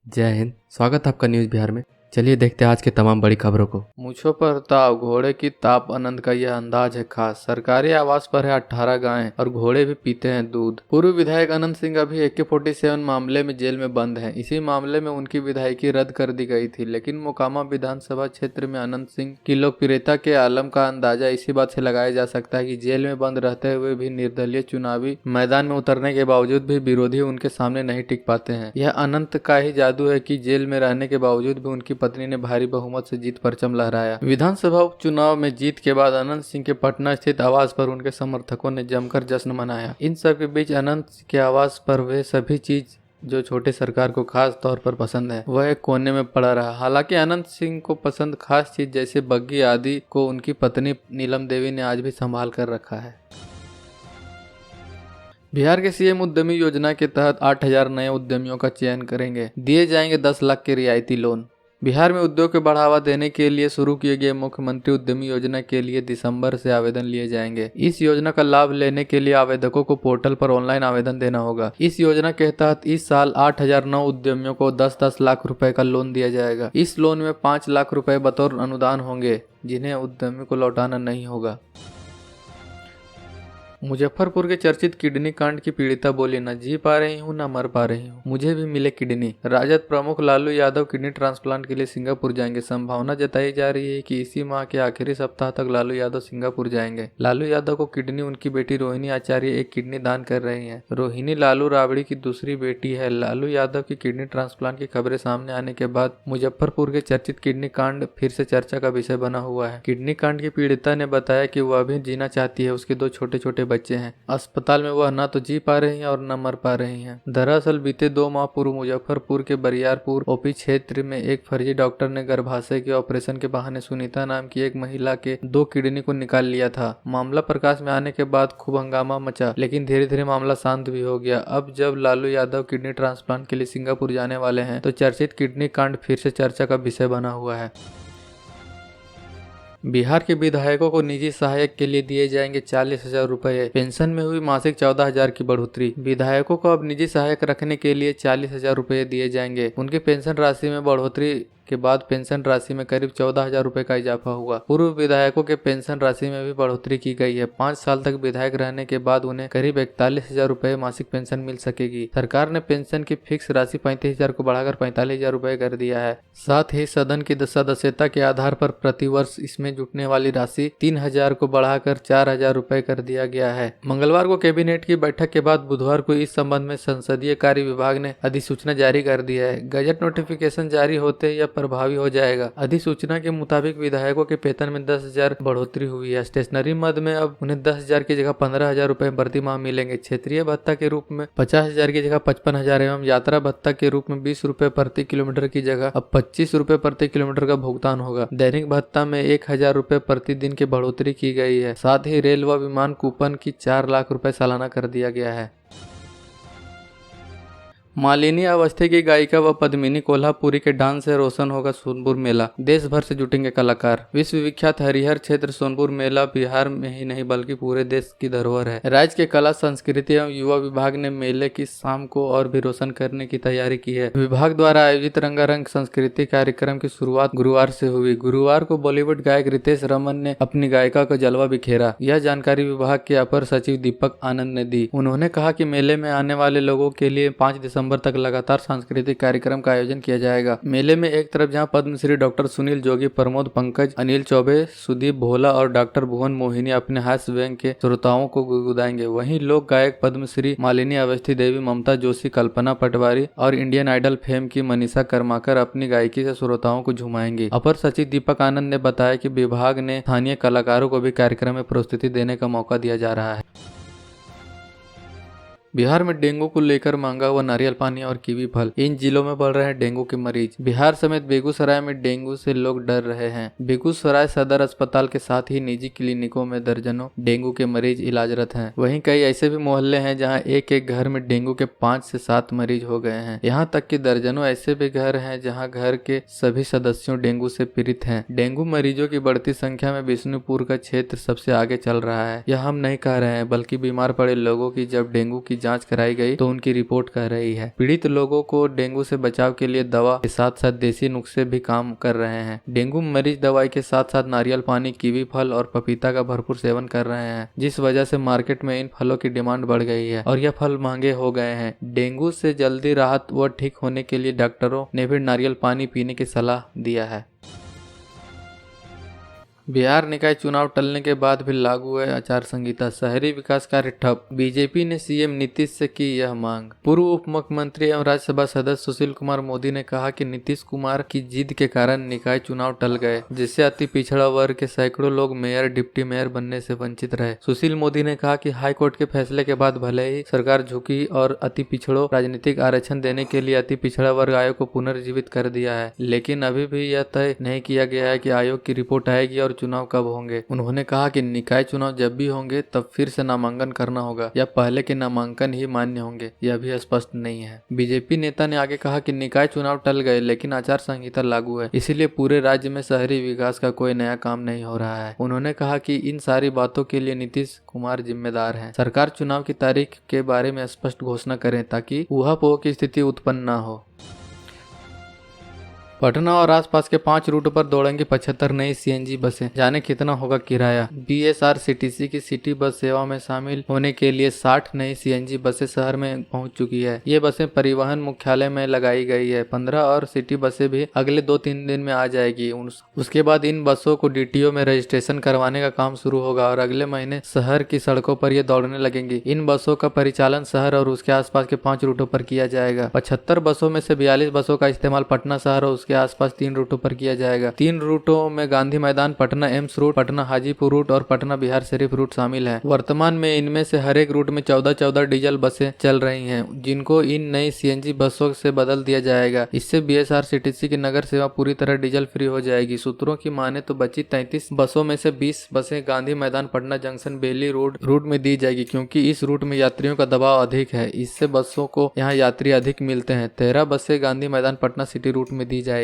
जय हिंद। स्वागत है आपका न्यूज़ बिहार में। चलिए देखते हैं आज के तमाम बड़ी खबरों को। मूंछों पर ताव, घोड़े की ताप आनंद का यह अंदाज है खास। सरकारी आवास पर है 18 गायें और घोड़े भी पीते हैं दूध। पूर्व विधायक अनंत सिंह अभी AK-47 मामले में जेल में बंद हैं। इसी मामले में उनकी विधायकी रद्द कर दी गई थी, लेकिन मोकामा विधानसभा क्षेत्र में अनंत सिंह की लोकप्रियता के आलम का अंदाजा इसी बात से लगाया जा सकता है कि जेल में बंद रहते हुए भी निर्दलीय चुनावी मैदान में उतरने के बावजूद भी विरोधी उनके सामने नहीं टिक पाते हैं। यह अनंत का ही जादू है कि जेल में रहने के बावजूद भी उनकी पत्नी ने भारी बहुमत से जीत परचम लहराया। विधानसभा उपचुनाव में जीत के बाद अनंत सिंह के पटना स्थित आवास पर उनके समर्थकों ने जमकर जश्न मनाया। इन सब के बीच अनंत के आवास पर वे सभी चीज जो छोटे सरकार को खास तौर पर पसंद है वह एक कोने में पड़ा रहा। हालांकि अनंत सिंह को पसंद खास चीज जैसे बग्गी आदि को उनकी पत्नी नीलम देवी ने आज भी संभाल कर रखा है। बिहार के CM उद्यमी योजना के तहत 8,000 नए उद्यमियों का चयन करेंगे। दिए जाएंगे 10 लाख के रियायती लोन। बिहार में उद्योग को बढ़ावा देने के लिए शुरू किए गए मुख्यमंत्री उद्यमी योजना के लिए दिसंबर से आवेदन लिए जाएंगे। इस योजना का लाभ लेने के लिए आवेदकों को पोर्टल पर ऑनलाइन आवेदन देना होगा। इस योजना के तहत इस साल 8,009 उद्यमियों को 10-10 लाख रुपए का लोन दिया जाएगा। इस लोन में 5 लाख रुपए बतौर अनुदान होंगे, जिन्हें उद्यमी को लौटाना नहीं होगा। मुजफ्फरपुर के चर्चित किडनी कांड की पीड़िता बोली, न जी पा रही हूँ न मर पा रही हूँ, मुझे भी मिले किडनी। राजद प्रमुख लालू यादव किडनी ट्रांसप्लांट के लिए सिंगापुर जाएंगे। संभावना जताई जा रही है कि इसी माह के आखिरी सप्ताह तक लालू यादव सिंगापुर जाएंगे। लालू यादव को किडनी उनकी बेटी रोहिणी आचार्य एक किडनी दान कर रही है। रोहिणी लालू राबड़ी की दूसरी बेटी है। लालू यादव की किडनी ट्रांसप्लांट की खबरें सामने आने के बाद मुजफ्फरपुर के चर्चित किडनी कांड फिर से चर्चा का विषय बना हुआ है। किडनी कांड की पीड़िता ने बताया कि वह भी जीना चाहती है। उसके 2 छोटे छोटे बच्चे हैं। अस्पताल में वह न तो जी पा रही हैं और न मर पा रही हैं। दरअसल बीते 2 माह पूर्व मुजफ्फरपुर के बरियारपुर OP क्षेत्र में एक फर्जी डॉक्टर ने गर्भाशय के ऑपरेशन के बहाने सुनीता नाम की एक महिला के 2 किडनी को निकाल लिया था। मामला प्रकाश में आने के बाद खूब हंगामा मचा, लेकिन धीरे धीरे मामला शांत भी हो गया। अब जब लालू यादव किडनी ट्रांसप्लांट के लिए सिंगापुर जाने वाले हैं तो चर्चित किडनी कांड फिर से चर्चा का विषय बना हुआ है। बिहार के विधायकों को निजी सहायक के लिए दिए जाएंगे 40,000 रुपए। पेंशन में हुई मासिक 14,000 की बढ़ोतरी। विधायकों को अब निजी सहायक रखने के लिए 40,000 रुपए दिए जाएंगे। उनकी पेंशन राशि में बढ़ोतरी के बाद पेंशन राशि में करीब 14,000 रुपए का इजाफा हुआ। पूर्व विधायकों के पेंशन राशि में भी बढ़ोतरी की गई है। 5 साल तक विधायक रहने के बाद उन्हें करीब 41,000 रुपए मासिक पेंशन मिल सकेगी। सरकार ने पेंशन की फिक्स राशि 35,000 को बढ़ाकर 45,000 रुपए कर दिया है। साथ ही सदन की सदस्यता के आधार पर प्रतिवर्ष इसमें जुटने वाली राशि 3,000 को बढ़ाकर 4,000 रुपए कर दिया गया है। मंगलवार को कैबिनेट की बैठक के बाद बुधवार को इस संबंध में संसदीय कार्य विभाग ने अधिसूचना जारी कर दी है। गजट नोटिफिकेशन जारी होते या प्रभावी हो जाएगा। अधिसूचना के मुताबिक विधायकों के वेतन में 10,000 बढ़ोतरी हुई है। स्टेशनरी मद में अब उन्हें 10,000 की जगह 15,000 रुपए प्रति माह मिलेंगे। क्षेत्रीय भत्ता के रूप में 50,000 की जगह 55,000 एवं यात्रा भत्ता के रूप में 20 रुपए प्रति किलोमीटर की जगह अब 25 रुपए प्रति किलोमीटर का भुगतान होगा। दैनिक भत्ता में 1,000 रुपए प्रतिदिन की बढ़ोतरी की गई है। साथ ही रेल व विमान कूपन की 4 लाख रुपए सालाना कर दिया गया है। मालिनी अवस्थी की गायिका व पद्मिनी कोल्हापुरी के डांस से रोशन होगा सोनपुर मेला। देश भर से जुटेंगे कलाकार। विश्व विख्यात हरिहर क्षेत्र सोनपुर मेला बिहार में ही नहीं बल्कि पूरे देश की धरोहर है। राज्य के कला संस्कृति एवं युवा विभाग ने मेले की शाम को और भी रोशन करने की तैयारी की है। विभाग द्वारा आयोजित रंगारंग संस्कृति कार्यक्रम की शुरुआत गुरुवार से हुई। गुरुवार को बॉलीवुड गायक रितेश रमन ने अपनी गायिका को जलवा बिखेरा। यह जानकारी विभाग के अपर सचिव दीपक आनंद ने दी। उन्होंने कहा कि मेले में आने वाले लोगों के लिए 5 दिसंबर तक लगातार सांस्कृतिक कार्यक्रम का आयोजन किया जाएगा। मेले में एक तरफ जहां पद्मश्री डॉक्टर सुनील जोगी, प्रमोद पंकज, अनिल चौबे, सुदीप भोला और डॉक्टर भुवन मोहिनी अपने हास्य व्यंग के श्रोताओं को गुदगुदाएंगे, वहीं लोक गायक पद्मश्री मालिनी अवस्थी देवी, ममता जोशी, कल्पना पटवारी और इंडियन आइडल फेम की मनीषा कर्माकर अपनी गायकी से श्रोताओं को झुमाएंगे। अपर सचिव दीपक आनंद ने बताया कि विभाग ने स्थानीय कलाकारों को भी कार्यक्रम में प्रस्तुति देने का मौका दिया जा रहा है। बिहार में डेंगू को लेकर महंगा हुआ नारियल पानी और कीवी फल। इन जिलों में बढ़ रहे हैं डेंगू के मरीज। बिहार समेत बेगूसराय में डेंगू से लोग डर रहे हैं। बेगूसराय सदर अस्पताल के साथ ही निजी क्लिनिकों में दर्जनों डेंगू के मरीज इलाजरत हैं। वहीं कई ऐसे भी मोहल्ले हैं जहां एक एक घर में डेंगू के 5 से 7 मरीज हो गए हैं। यहां तक कि दर्जनों ऐसे भी घर हैं जहां घर के सभी सदस्यों डेंगू से पीड़ित हैं। डेंगू मरीजों की बढ़ती संख्या में बिष्णुपुर का क्षेत्र सबसे आगे चल रहा है। यह हम नहीं कह रहे हैं बल्कि बीमार पड़े लोगों की जब डेंगू की जाँच कराई गई तो उनकी रिपोर्ट कह रही है। पीड़ित लोगों को डेंगू से बचाव के लिए दवा के साथ साथ देसी नुस्खे भी काम कर रहे हैं। डेंगू मरीज दवाई के साथ साथ नारियल पानी, कीवी फल और पपीता का भरपूर सेवन कर रहे हैं, जिस वजह से मार्केट में इन फलों की डिमांड बढ़ गई है और यह फल महंगे हो गए हैं। डेंगू से जल्दी राहत व ठीक होने के लिए डॉक्टरों ने भी नारियल पानी पीने की सलाह दिया है। बिहार निकाय चुनाव टलने के बाद भी लागू है आचार संहिता, शहरी विकास कार्य ठप। बीजेपी ने सीएम नीतीश से की यह मांग। पूर्व उप मुख्यमंत्री एवं राज्यसभा सदस्य सुशील कुमार मोदी ने कहा कि नीतीश कुमार की जिद के कारण निकाय चुनाव टल गए, जिससे अति पिछड़ा वर्ग के सैकड़ों लोग मेयर, डिप्टी मेयर बनने से वंचित रहे। सुशील मोदी ने कहा कि हाईकोर्ट के फैसले के बाद भले ही सरकार झुकी और अति पिछड़ों राजनीतिक आरक्षण देने के लिए अति पिछड़ा वर्ग आयोग को पुनर्जीवित कर दिया है, लेकिन अभी भी यह तय नहीं किया गया है कि आयोग की रिपोर्ट आएगी और चुनाव कब होंगे। उन्होंने कहा कि निकाय चुनाव जब भी होंगे तब फिर से नामांकन करना होगा या पहले के नामांकन ही मान्य होंगे, यह भी स्पष्ट नहीं है। बीजेपी नेता ने आगे कहा कि निकाय चुनाव टल गए लेकिन आचार संहिता लागू है, इसीलिए पूरे राज्य में शहरी विकास का कोई नया काम नहीं हो रहा है। उन्होंने कहा कि इन सारी बातों के लिए नीतीश कुमार जिम्मेदार हैं। सरकार चुनाव की तारीख के बारे में स्पष्ट घोषणा करें ताकि ऊहापोह की स्थिति उत्पन्न न हो। पटना और आसपास के 5 रूटों पर दौड़ेंगी 75 नई सीएनजी बसें, जाने कितना होगा किराया। बीएसआरसीटीसी की सिटी बस सेवा में शामिल होने के लिए 60 नई सीएनजी बसें शहर में पहुंच चुकी है। ये बसें परिवहन मुख्यालय में लगाई गई है। 15 और सिटी बसें भी अगले 2-3 दिन में आ जाएगी। उसके बाद इन बसों को डीटीओ में रजिस्ट्रेशन करवाने का काम शुरू होगा और अगले महीने शहर की सड़कों पर ये दौड़ने लगेंगी। इन बसों का परिचालन शहर और उसके आसपास के 5 रूटों पर किया जाएगा। 75 बसों में से 42 बसों का इस्तेमाल पटना शहर और के आसपास 3 रूटों पर किया जाएगा। 3 रूटों में गांधी मैदान, पटना एम्स रूट, पटना हाजीपुर रूट और पटना बिहार शरीफ रूट शामिल है। वर्तमान में इनमें से हर एक रूट में 14-14 डीजल बसें चल रही हैं, जिनको इन नई सीएनजी बसों से बदल दिया जाएगा। इससे बीएसआरसीटीसी की नगर सेवा पूरी तरह डीजल फ्री हो जाएगी। सूत्रों की माने तो बची 33 बसों में से 20 बसें गांधी मैदान, पटना जंक्शन, बेली रूट में दी जाएगी, क्योंकि इस रूट में यात्रियों का दबाव अधिक है। इससे बसों को यहाँ यात्री अधिक मिलते हैं। 13 बसें गांधी मैदान, पटना सिटी रूट में दी जाएगी।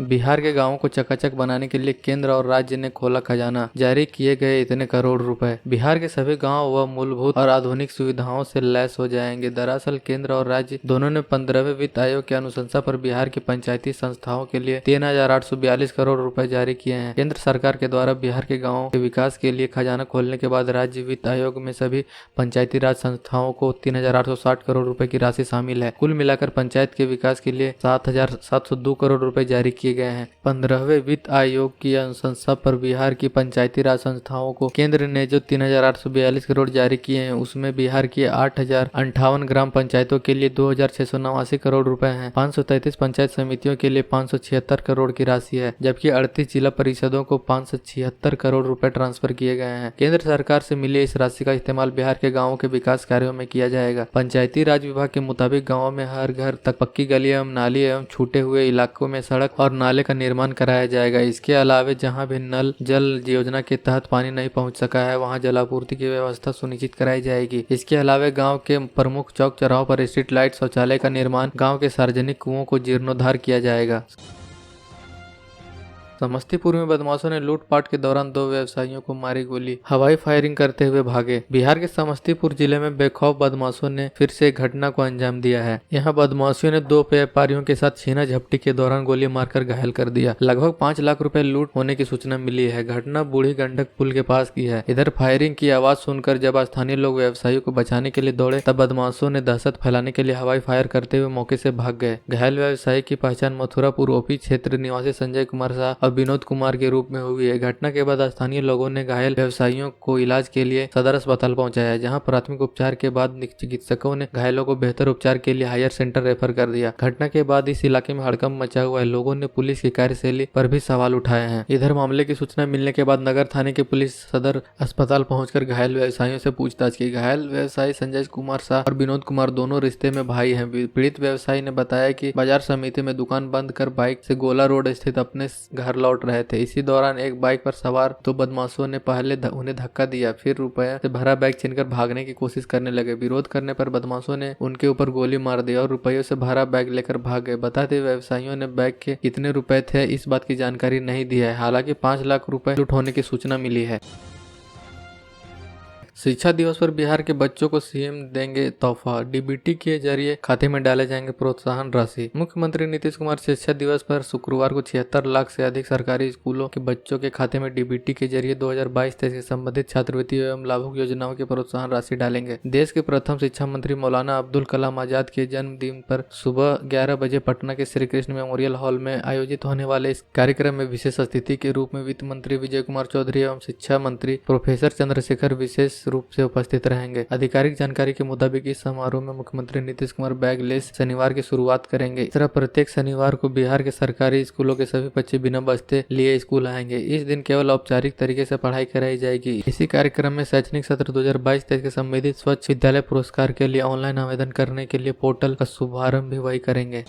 बिहार के गांवों को चकाचक बनाने के लिए केंद्र और राज्य ने खोला खजाना, जारी किए गए इतने करोड़ रुपए। बिहार के सभी गांव व मूलभूत और आधुनिक सुविधाओं से लैस हो जाएंगे। दरअसल केंद्र और राज्य दोनों ने 15वें वित्त आयोग की अनुशंसा पर बिहार की पंचायती संस्थाओं के लिए 3,842 करोड़ रुपए जारी किए हैं। केंद्र सरकार के द्वारा बिहार के गाँवों के विकास के लिए खजाना खोलने के बाद राज्य वित्त आयोग में सभी पंचायती राज संस्थाओं को 3,860 करोड़ रुपए की राशि शामिल है। कुल मिलाकर पंचायत के विकास के लिए 7,702 करोड़ रुपए जारी किए गए हैं। 15वें वित्त आयोग की अनुशंसा पर बिहार की पंचायती राज संस्थाओं को केंद्र ने जो 3,842 करोड़ जारी किए हैं, उसमें बिहार की 8,058 ग्राम पंचायतों के लिए 2,689 करोड़ रुपए हैं। 533 पंचायत समितियों के लिए 576 करोड़ की राशि है, जबकि 38 जिला परिषदों को 576 करोड़ रुपए ट्रांसफर किए गए हैं। केंद्र सरकार से मिली इस राशि का इस्तेमाल बिहार के गाँवों के विकास कार्यों में किया जाएगा। पंचायती राज विभाग के मुताबिक गाँवों में हर घर तक पक्की गली एवं नाली एवं छूटे हुए इलाकों में सड़क और नाले का निर्माण कराया जाएगा। इसके अलावे जहां भी नल जल योजना के तहत पानी नहीं पहुंच सका है, वहां जलापूर्ति की व्यवस्था सुनिश्चित कराई जाएगी। इसके अलावा गांव के प्रमुख चौक चौराहों पर स्ट्रीट लाइट, शौचालय का निर्माण, गांव के सार्वजनिक कुओं को जीर्णोद्धार किया जाएगा। समस्तीपुर में बदमाशों ने लूटपाट के दौरान 2 व्यवसायियों को मारी गोली, हवाई फायरिंग करते हुए भागे। बिहार के समस्तीपुर जिले में बेखौफ बदमाशों ने फिर से एक घटना को अंजाम दिया है। यहां बदमाशियों ने 2 व्यापारियों के साथ छीना झपटी के दौरान गोली मारकर घायल कर दिया। लगभग 5 लाख रुपए लूट होने की सूचना मिली है। घटना बूढ़ी गंडक पुल के पास की है। इधर फायरिंग की आवाज सुनकर जब स्थानीय लोग व्यवसायियों को बचाने के लिए दौड़े, तब बदमाशों ने दहशत फैलाने के लिए हवाई फायर करते हुए मौके से भाग गए। घायल व्यवसायी की पहचान मथुरापुर ओपी क्षेत्र निवासी संजय कुमार शाह और विनोद कुमार के रूप में हुई है। घटना के बाद स्थानीय लोगों ने घायल व्यवसायियों को इलाज के लिए सदर अस्पताल पहुंचाया, जहां प्राथमिक उपचार के बाद चिकित्सकों ने घायलों को बेहतर उपचार के लिए हायर सेंटर रेफर कर दिया। घटना के बाद इस इलाके में हड़कंप मचा हुआ है। लोगों ने पुलिस की कार्यशैली पर भी सवाल उठाए हैं। इधर मामले की सूचना मिलने के बाद नगर थाने की पुलिस सदर अस्पताल पहुंचकर घायल व्यवसायियों से पूछताछ की। घायल व्यवसायी संजय कुमार शाह और विनोद कुमार दोनों रिश्ते में भाई हैं। पीड़ित व्यवसायी ने बताया कि बाजार समिति में दुकान बंद कर बाइक से गोला रोड स्थित अपने घर लौट रहे थे। इसी दौरान एक बाइक पर सवार 2 बदमाशों ने पहले उन्हें धक्का दिया, फिर रुपया से भरा बैग छीनकर भागने की कोशिश करने लगे। विरोध करने पर बदमाशों ने उनके ऊपर गोली मार दी और रुपयों से भरा बैग लेकर भाग गए। बताते व्यवसायियों ने बैग के कितने रुपए थे इस बात की जानकारी नहीं दी है। हालांकि 5 लाख रुपए लूट होने की सूचना मिली है। शिक्षा दिवस पर बिहार के बच्चों को सीएम देंगे तोहफा, डीबीटी के जरिए खाते में डाले जाएंगे प्रोत्साहन राशि। मुख्यमंत्री नीतीश कुमार शिक्षा दिवस पर शुक्रवार को 76 लाख से अधिक सरकारी स्कूलों के बच्चों के खाते में डीबीटी के जरिए 2022-23 के संबंधित छात्रवृत्ति एवं लाभुक योजनाओं की प्रोत्साहन राशि डालेंगे। देश के प्रथम शिक्षा मंत्री मौलाना अब्दुल कलाम आजाद के जन्मदिन पर सुबह 11 बजे पटना के श्री कृष्ण मेमोरियल हॉल में आयोजित होने वाले इस कार्यक्रम में विशेष अतिथि के रूप में वित्त मंत्री विजय कुमार चौधरी एवं शिक्षा मंत्री प्रोफेसर चंद्रशेखर विशेष रूप से उपस्थित रहेंगे। आधिकारिक जानकारी के मुताबिक इस समारोह में मुख्यमंत्री नीतीश कुमार बैगलेस शनिवार की शुरुआत करेंगे। इस तरह प्रत्येक शनिवार को बिहार के सरकारी स्कूलों के सभी बच्चे बिना बस्ते लिए स्कूल आएंगे। इस दिन केवल औपचारिक तरीके से पढ़ाई कराई जाएगी। इसी कार्यक्रम में शैक्षणिक सत्र 2022-23 के संबंधित स्वच्छ विद्यालय पुरस्कार के लिए ऑनलाइन आवेदन करने के लिए पोर्टल का शुभारंभ भी वही करेंगे।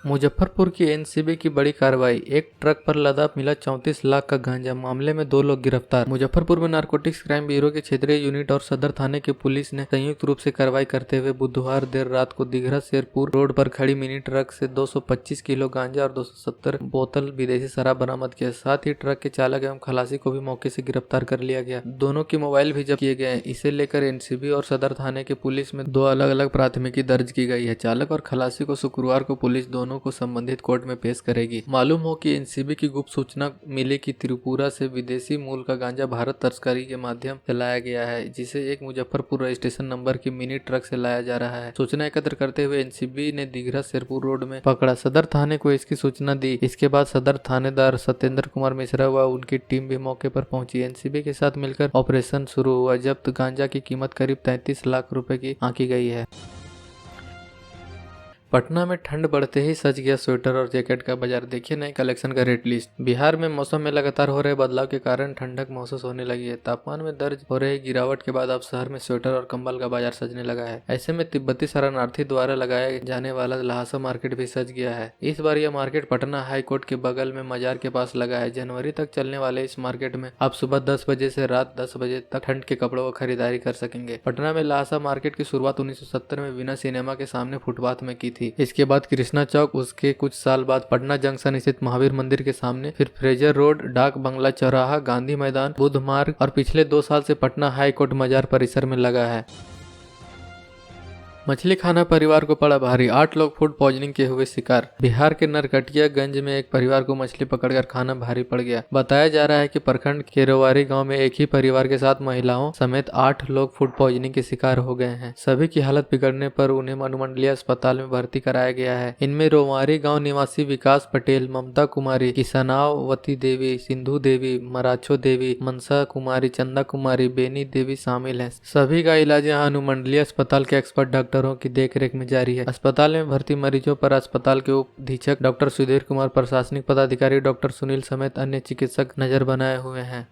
मुजफ्फरपुर की एनसीबी की बड़ी कार्रवाई, एक ट्रक पर लदा मिला 34 लाख का गांजा, मामले में 2 लोग गिरफ्तार। मुजफ्फरपुर में नारकोटिक्स क्राइम ब्यूरो के क्षेत्रीय यूनिट और सदर थाने की पुलिस ने संयुक्त रूप से कार्रवाई करते हुए बुधवार देर रात को दिघरा शेरपुर रोड पर खड़ी मिनी ट्रक से 225 किलो गांजा और 270 बोतल विदेशी शराब बरामद किया। साथ ही ट्रक के चालक एवं खलासी को भी मौके से गिरफ्तार कर लिया गया। दोनों के मोबाइल भी जब्त किए गए हैं। इसे लेकर एनसीबी और सदर थाने की पुलिस में 2 अलग अलग प्राथमिकी दर्ज की गई है। चालक और खलासी को शुक्रवार को पुलिस दोनों को संबंधित कोर्ट में पेश करेगी। मालूम हो कि एनसीबी की गुप्त सूचना मिली कि त्रिपुरा से विदेशी मूल का गांजा भारत तस्करी के माध्यम से लाया गया है, जिसे एक मुजफ्फरपुर रजिस्ट्रेशन नंबर की मिनी ट्रक से लाया जा रहा है। सूचना एकत्र करते हुए एनसीबी ने दिघरा शेरपुर रोड में पकड़ा। सदर थाने को इसकी सूचना दी। इसके बाद सदर थानेदार सत्येंद्र कुमार मिश्रा व उनकी टीम भी मौके पर पहुंची। एनसीबी के साथ मिलकर ऑपरेशन शुरू हुआ। जब्त गांजा की कीमत करीब 33 लाख रुपए की आंकी गई है। पटना में ठंड बढ़ते ही सज गया स्वेटर और जैकेट का बाजार। देखिए नए कलेक्शन का रेट लिस्ट। बिहार में मौसम में लगातार हो रहे बदलाव के कारण ठंडक महसूस होने लगी है। तापमान में दर्ज हो रही गिरावट के बाद अब शहर में स्वेटर और कंबल का बाजार सजने लगा है। ऐसे में तिब्बती शरणार्थी द्वारा लगाया जाने वाला लहासा मार्केट भी सज गया है। इस बार यह मार्केट पटना हाई कोर्ट के बगल में मजार के पास लगा है। जनवरी तक चलने वाले इस मार्केट में आप सुबह 10 बजे से रात 10 बजे तक ठंड के कपड़ों को खरीदारी कर सकेंगे। पटना में लहासा मार्केट की शुरुआत 1970 में वीना सिनेमा के सामने फुटपाथ में की थी। इसके बाद कृष्णा चौक, उसके कुछ साल बाद पटना जंक्शन स्थित महावीर मंदिर के सामने, फिर फ्रेजर रोड, डाक बंगला चौराहा, गांधी मैदान, बुद्ध मार्ग और पिछले 2 साल से पटना हाई कोर्ट मजार परिसर में लगा है। मछली खाना परिवार को पड़ा भारी, 8 लोग फूड पॉइजनिंग के हुए शिकार। बिहार के नरकटियागंज में एक परिवार को मछली पकड़कर खाना भारी पड़ गया। बताया जा रहा है कि प्रखंड के रोवारी गांव में एक ही परिवार के 7 महिलाओं समेत 8 लोग फूड पॉइजनिंग के शिकार हो गए हैं। सभी की हालत बिगड़ने पर उन्हें अनुमंडलीय अस्पताल में भर्ती कराया गया है। इनमें रोवारी गाँव निवासी विकास पटेल, ममता कुमारी, किसनावती देवी, सिंधु देवी, मराछो देवी, मनसा कुमारी, चंदा कुमारी, बेनी देवी शामिल है। सभी का इलाज यहाँ अनुमंडलीय अस्पताल के एक्सपर्ट डॉक्टरों की देखरेख में जारी है। अस्पताल में भर्ती मरीजों पर अस्पताल के उप अधीक्षक डॉक्टर सुधीर कुमार, प्रशासनिक पदाधिकारी डॉक्टर सुनील समेत अन्य चिकित्सक नजर बनाए हुए हैं।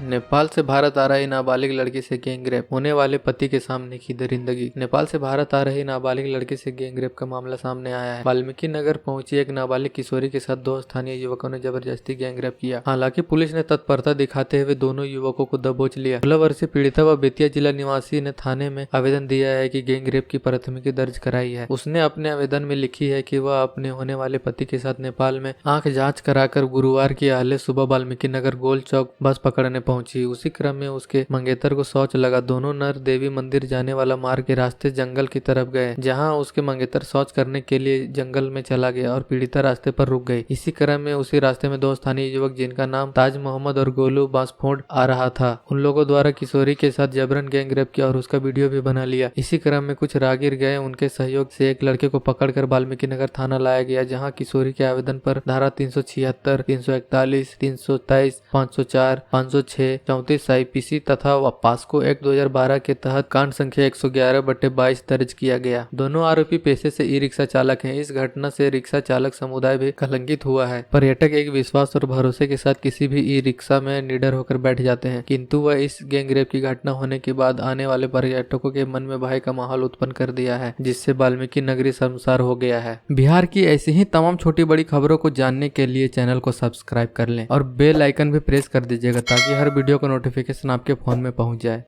नेपाल से भारत आ रही नाबालिग लड़की से गैंगरेप, होने वाले पति के सामने की दरिंदगी। नेपाल से भारत आ रही नाबालिग लड़की से गैंगरेप का मामला सामने आया है। वाल्मीकि नगर पहुंची एक नाबालिग किशोरी के साथ 2 स्थानीय युवकों ने जबरदस्ती गैंगरेप किया। हालांकि पुलिस ने तत्परता दिखाते हुए दोनों युवकों को दबोच लिया। 16 वर्षीय पीड़िता व बेतिया जिला निवासी ने थाने में आवेदन दिया है कि गैंगरेप की प्राथमिकी दर्ज कराई है। उसने अपने आवेदन में लिखी है कि वह अपने होने वाले पति के साथ नेपाल में आंख जाँच कराकर गुरुवार की आहले सुबह वाल्मीकि नगर गोल चौक बस पकड़ने पहुंची। उसी क्रम में उसके मंगेतर को शौच लगा। दोनों नर देवी मंदिर जाने वाला मार्ग के रास्ते जंगल की तरफ गए, जहां उसके मंगेतर शौच करने के लिए जंगल में चला गया और पीड़िता रास्ते पर रुक गई। इसी क्रम में उसी रास्ते में 2 स्थानीय युवक जिनका नाम ताज मोहम्मद और गोलू बांसफोड़ आ रहा था, उन लोगों द्वारा किशोरी के साथ जबरन गैंगरेप किया और उसका वीडियो भी बना लिया। इसी क्रम में कुछ राहगीर गए, उनके सहयोग से एक लड़के को पकड़कर वाल्मीकि नगर थाना लाया गया, जहाँ किशोरी के आवेदन पर धारा 376, 341, 323, 504, 506, 34 आईपीसी तथा पास्को एक्ट 2012 के तहत कांड संख्या 111/22 दर्ज किया गया। दोनों आरोपी पेशे से ई रिक्शा चालक हैं। इस घटना से रिक्शा चालक समुदाय भी कलंकित हुआ है। पर्यटक एक विश्वास और भरोसे के साथ किसी भी ई रिक्शा में निडर होकर बैठ जाते हैं, किंतु वह इस गैंगरेप की घटना होने के बाद आने वाले पर्यटकों के मन में भय का माहौल उत्पन्न कर दिया है, जिससे वाल्मीकि नगरी शर्मसार हो गया है। बिहार की ऐसी ही तमाम छोटी बड़ी खबरों को जानने के लिए चैनल को सब्सक्राइब कर लें और बेल आइकन भी प्रेस कर दीजिएगा, ताकि हर वीडियो का नोटिफिकेशन आपके फोन में पहुंच जाए।